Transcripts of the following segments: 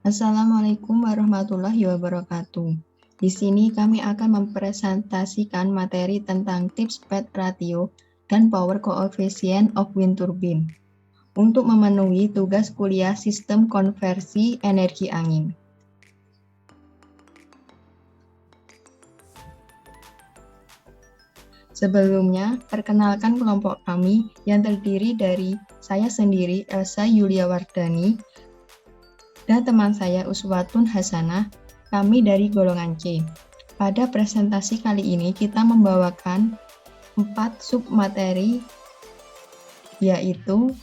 Assalamualaikum warahmatullahi wabarakatuh. Di sini kami akan mempresentasikan materi tentang tips PET ratio dan power coefficient of wind turbine untuk memenuhi tugas kuliah sistem konversi energi angin. Sebelumnya, perkenalkan kelompok kami yang terdiri dari saya sendiri, Elsa Yulia Wardani, dan teman saya Uswatun Hasanah, kami dari golongan C. Pada presentasi kali ini kita membawakan 4 submateri, yaitu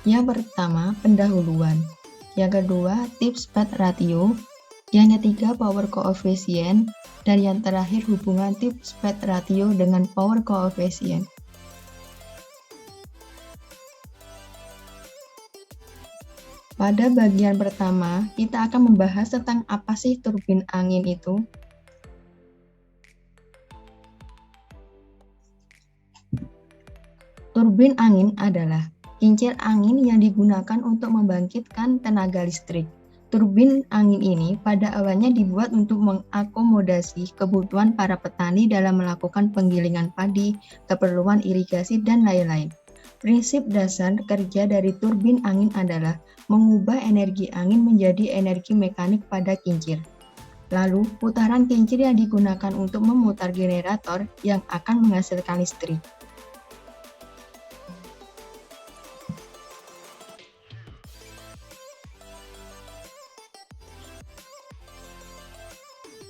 yang pertama pendahuluan, yang kedua tips PET ratio, yang ketiga power coefficient, dan yang terakhir hubungan tips PET ratio dengan power coefficient. Pada bagian pertama, kita akan membahas tentang apa sih turbin angin itu. Turbin angin adalah kincir angin yang digunakan untuk membangkitkan tenaga listrik. Turbin angin ini pada awalnya dibuat untuk mengakomodasi kebutuhan para petani dalam melakukan penggilingan padi, keperluan irigasi, dan lain-lain. Prinsip dasar kerja dari turbin angin adalah mengubah energi angin menjadi energi mekanik pada kincir. Lalu, putaran kincir yang digunakan untuk memutar generator yang akan menghasilkan listrik.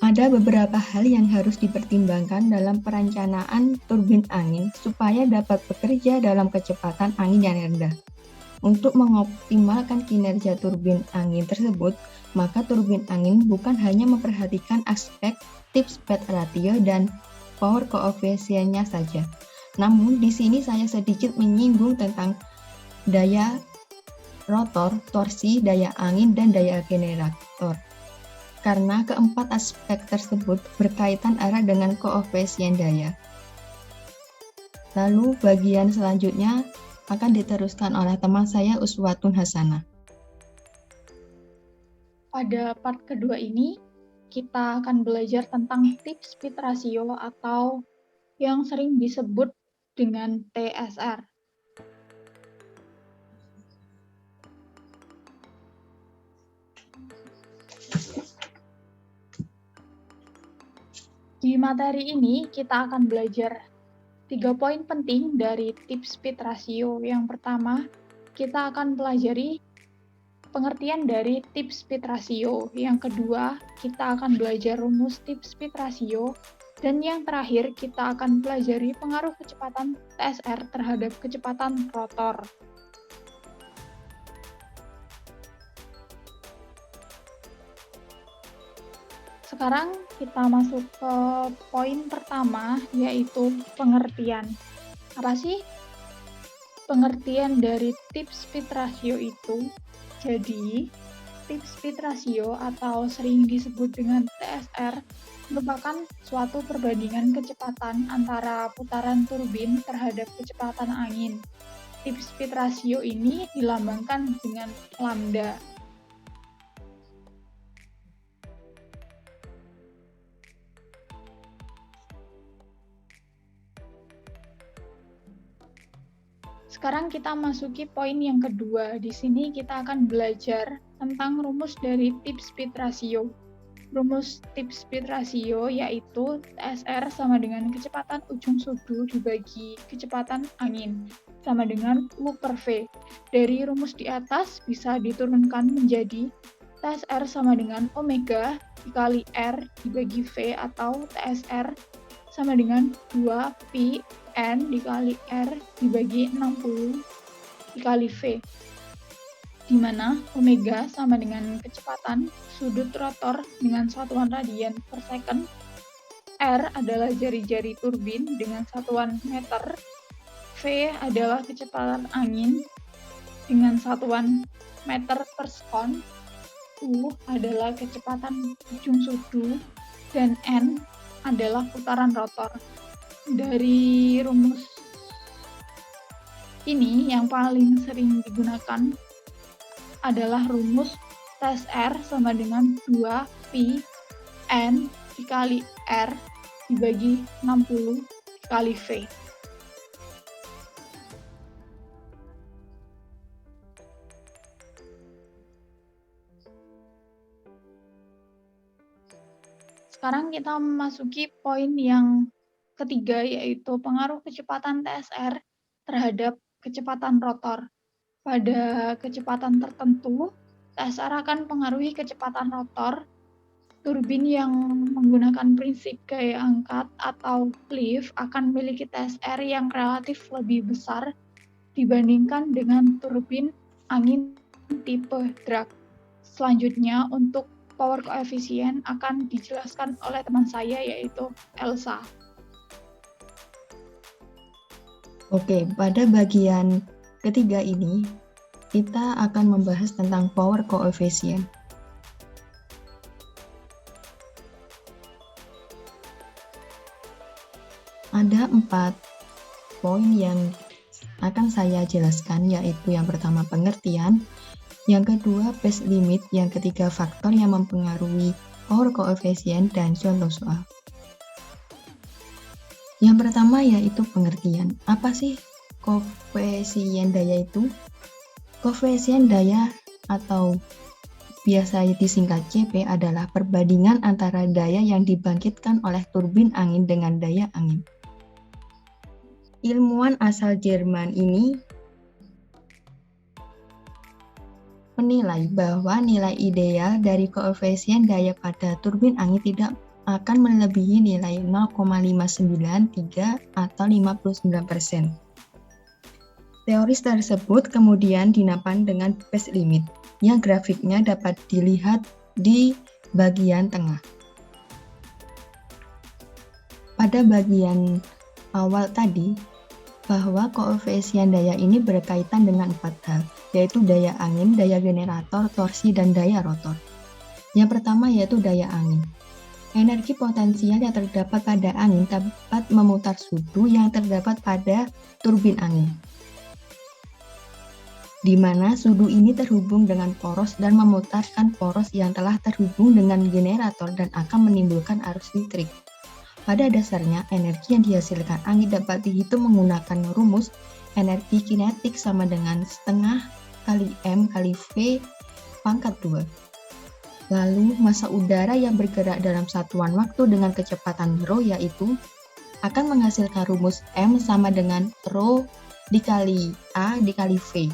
Ada beberapa hal yang harus dipertimbangkan dalam perencanaan turbin angin supaya dapat bekerja dalam kecepatan angin yang rendah. Untuk mengoptimalkan kinerja turbin angin tersebut, maka turbin angin bukan hanya memperhatikan aspek tips PET ratio dan power coefficient-nya saja. Namun, di sini saya sedikit menyinggung tentang daya rotor, torsi, daya angin, dan daya generator. Karena keempat aspek tersebut berkaitan erat dengan koefisien daya. Lalu bagian selanjutnya akan diteruskan oleh teman saya Uswatun Hasanah. Pada part kedua ini, kita akan belajar tentang tips speed ratio atau yang sering disebut dengan TSR. Di materi ini, kita akan belajar 3 poin penting dari tips speed ratio. Yang pertama, kita akan pelajari pengertian dari tips speed ratio. Yang kedua, kita akan belajar rumus tips speed ratio. Dan yang terakhir, kita akan pelajari pengaruh kecepatan TSR terhadap kecepatan rotor. Sekarang kita masuk ke poin pertama, yaitu pengertian. Apa sih pengertian dari tips speed ratio itu? Jadi, tips speed ratio atau sering disebut dengan TSR merupakan suatu perbandingan kecepatan antara putaran turbin terhadap kecepatan angin. Tips speed ratio ini dilambangkan dengan lambda. Sekarang kita masuki poin yang kedua. Di sini kita akan belajar tentang rumus dari tips speed ratio. Rumus tips speed ratio yaitu TSR sama dengan kecepatan ujung sudu dibagi kecepatan angin sama dengan U per V. Dari rumus di atas bisa diturunkan menjadi TSR sama dengan omega dikali R dibagi V atau TSR sama dengan 2 pi N dikali R dibagi 60 dikali V, di mana omega sama dengan kecepatan sudut rotor dengan satuan radian per second, R adalah jari-jari turbin dengan satuan meter, V adalah kecepatan angin dengan satuan meter per sekon, U adalah kecepatan ujung sudu, dan N adalah putaran rotor. Dari rumus ini yang paling sering digunakan adalah rumus TSR sama dengan 2pi N dikali R dibagi 60 dikali V. Sekarang kita memasuki poin yang ketiga, yaitu pengaruh kecepatan TSR terhadap kecepatan rotor. Pada kecepatan tertentu, TSR akan mempengaruhi kecepatan rotor. Turbin yang menggunakan prinsip gaya angkat atau lift akan memiliki TSR yang relatif lebih besar dibandingkan dengan turbin angin tipe drag. Selanjutnya, untuk power koefisien akan dijelaskan oleh teman saya, yaitu Elsa. Oke, pada bagian ketiga ini, kita akan membahas tentang power koefisien. Ada 4 poin yang akan saya jelaskan, yaitu yang pertama pengertian, yang kedua base limit, yang ketiga faktor yang mempengaruhi power koefisien, dan contoh soal. Yang pertama yaitu pengertian. Apa sih koefisien daya itu? Koefisien daya atau biasa disingkat CP adalah perbandingan antara daya yang dibangkitkan oleh turbin angin dengan daya angin. Ilmuwan asal Jerman ini menilai bahwa nilai ideal dari koefisien daya pada turbin angin tidak akan melebihi nilai 0,593 atau 59%. Teori tersebut kemudian dinamakan dengan base limit, yang grafiknya dapat dilihat di bagian tengah. Pada bagian awal tadi, bahwa koefisien daya ini berkaitan dengan 4 hal, yaitu daya angin, daya generator, torsi, dan daya rotor. Yang pertama yaitu daya angin. Energi potensial yang terdapat pada angin dapat memutar sudu yang terdapat pada turbin angin, di mana sudu ini terhubung dengan poros dan memutarkan poros yang telah terhubung dengan generator dan akan menimbulkan arus listrik. Pada dasarnya, energi yang dihasilkan angin dapat dihitung menggunakan rumus energi kinetik sama dengan setengah kali M kali V pangkat 2. Lalu, massa udara yang bergerak dalam satuan waktu dengan kecepatan ρ yaitu akan menghasilkan rumus M sama dengan ρ dikali A dikali V.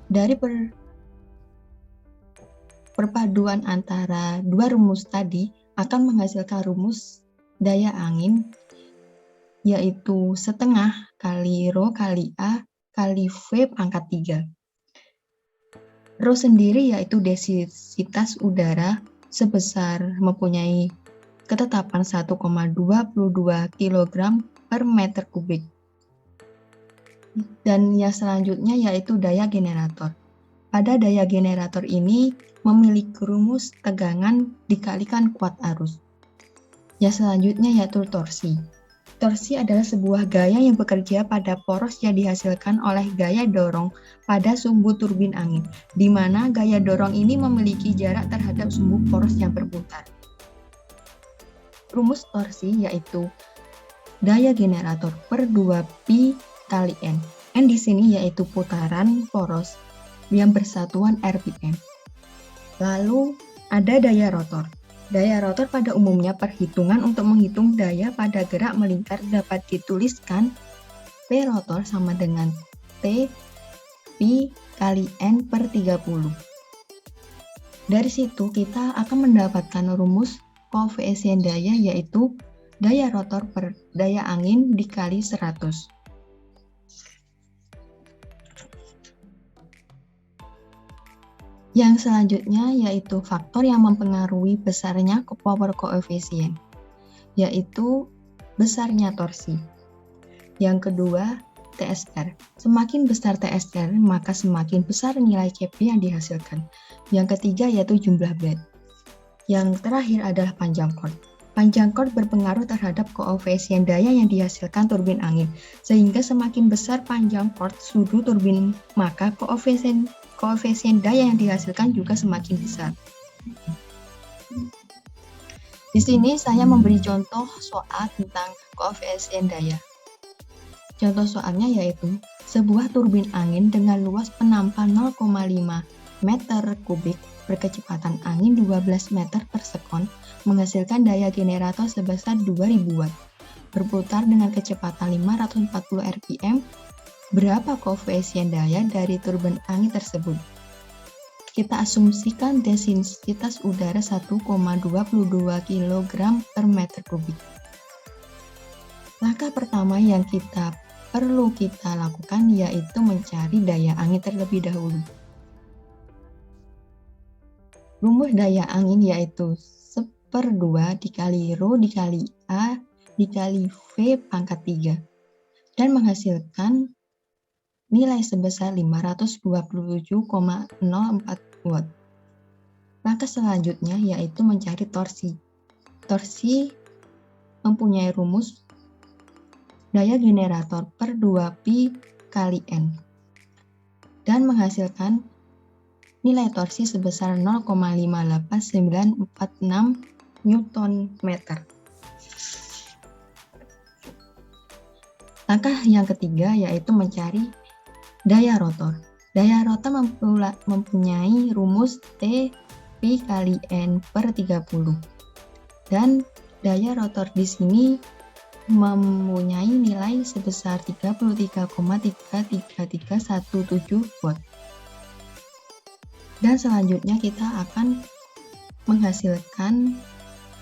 Dari perpaduan antara dua rumus tadi akan menghasilkan rumus daya angin yaitu setengah kali ρ kali A kali V pangkat 3. Rho sendiri yaitu densitas udara sebesar mempunyai ketetapan 1,22 kg per meter kubik. Dan yang selanjutnya yaitu daya generator. Pada daya generator ini memiliki rumus tegangan dikalikan kuat arus. Yang selanjutnya yaitu torsi. Torsi adalah sebuah gaya yang bekerja pada poros yang dihasilkan oleh gaya dorong pada sumbu turbin angin, di mana gaya dorong ini memiliki jarak terhadap sumbu poros yang berputar. Rumus torsi yaitu daya generator per 2pi kali N. N di sini yaitu putaran poros yang bersatuan RPM. Lalu ada daya rotor. Daya rotor pada umumnya perhitungan untuk menghitung daya pada gerak melingkar dapat dituliskan P rotor sama dengan T pi kali N per 30. Dari situ kita akan mendapatkan rumus koefisien daya yaitu daya rotor per daya angin dikali 100. Yang selanjutnya yaitu faktor yang mempengaruhi besarnya power koefisien, yaitu besarnya torsi. Yang kedua, TSR. Semakin besar TSR, maka semakin besar nilai CP yang dihasilkan. Yang ketiga yaitu jumlah blade. Yang terakhir adalah panjang cord. Panjang chord berpengaruh terhadap koefisien daya yang dihasilkan turbin angin. Sehingga semakin besar panjang chord sudu turbin, maka koefisien daya yang dihasilkan juga semakin besar. Di sini saya memberi contoh soal tentang koefisien daya. Contoh soalnya yaitu sebuah turbin angin dengan luas penampa 0,5 meter kubik berkecepatan angin 12 meter per sekon menghasilkan daya generator sebesar 2000 watt. Berputar dengan kecepatan 540 rpm, berapa koefisien daya dari turbin angin tersebut? Kita asumsikan densitas udara 1,22 kg per meter kubik. Langkah pertama yang perlu kita lakukan yaitu mencari daya angin terlebih dahulu. Rumus daya angin yaitu 1/2 dikali Rho dikali A dikali V pangkat 3 dan menghasilkan nilai sebesar 527,04 watt. Langkah selanjutnya yaitu mencari torsi. Torsi mempunyai rumus daya generator per 2pi kali N dan menghasilkan nilai torsi sebesar 0,58946 Newton meter. Langkah yang ketiga yaitu mencari daya rotor. Daya rotor mempunyai rumus T pi kali N per 30. Dan daya rotor di sini mempunyai nilai sebesar 33,33317 watt. Dan selanjutnya kita akan menghasilkan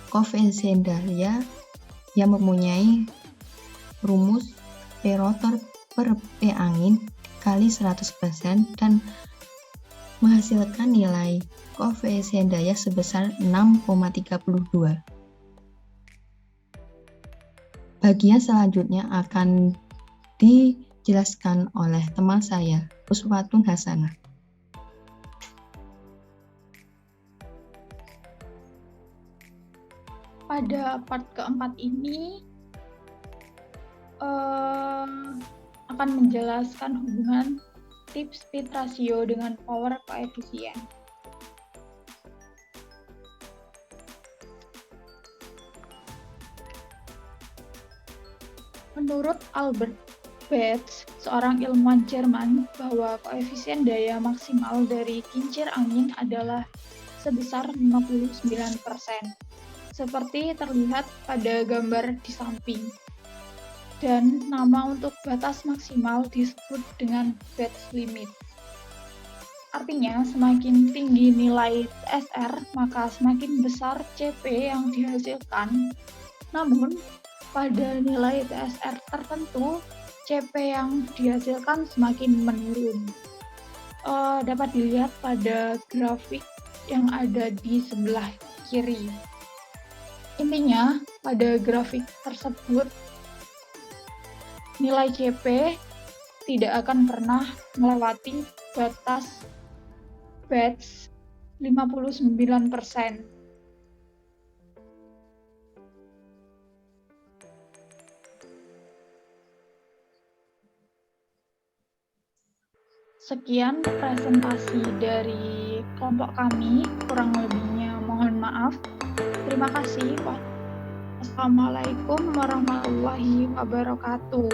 koefisien daya yang mempunyai rumus P rotor per P angin kali 100% dan menghasilkan nilai koefisien daya sebesar 6,32. Bagian selanjutnya akan dijelaskan oleh teman saya, Uswatun Hasanah. Pada part keempat ini akan menjelaskan hubungan tip speed ratio dengan power coefficient. Menurut Albert Betz, seorang ilmuwan Jerman, bahwa koefisien daya maksimal dari kincir angin adalah sebesar 59%, seperti terlihat pada gambar di samping. Dan nama untuk batas maksimal disebut dengan Betz limit. Artinya, semakin tinggi nilai TSR, maka semakin besar CP yang dihasilkan. Namun, pada nilai TSR tertentu, CP yang dihasilkan semakin menurun. Dapat dilihat pada grafik yang ada di sebelah kiri. Intinya, pada grafik tersebut, nilai CP tidak akan pernah melewati batas Betz 59%. Sekian presentasi dari kelompok kami, kurang lebihnya mohon maaf. Terima kasih. Assalamualaikum warahmatullahi wabarakatuh.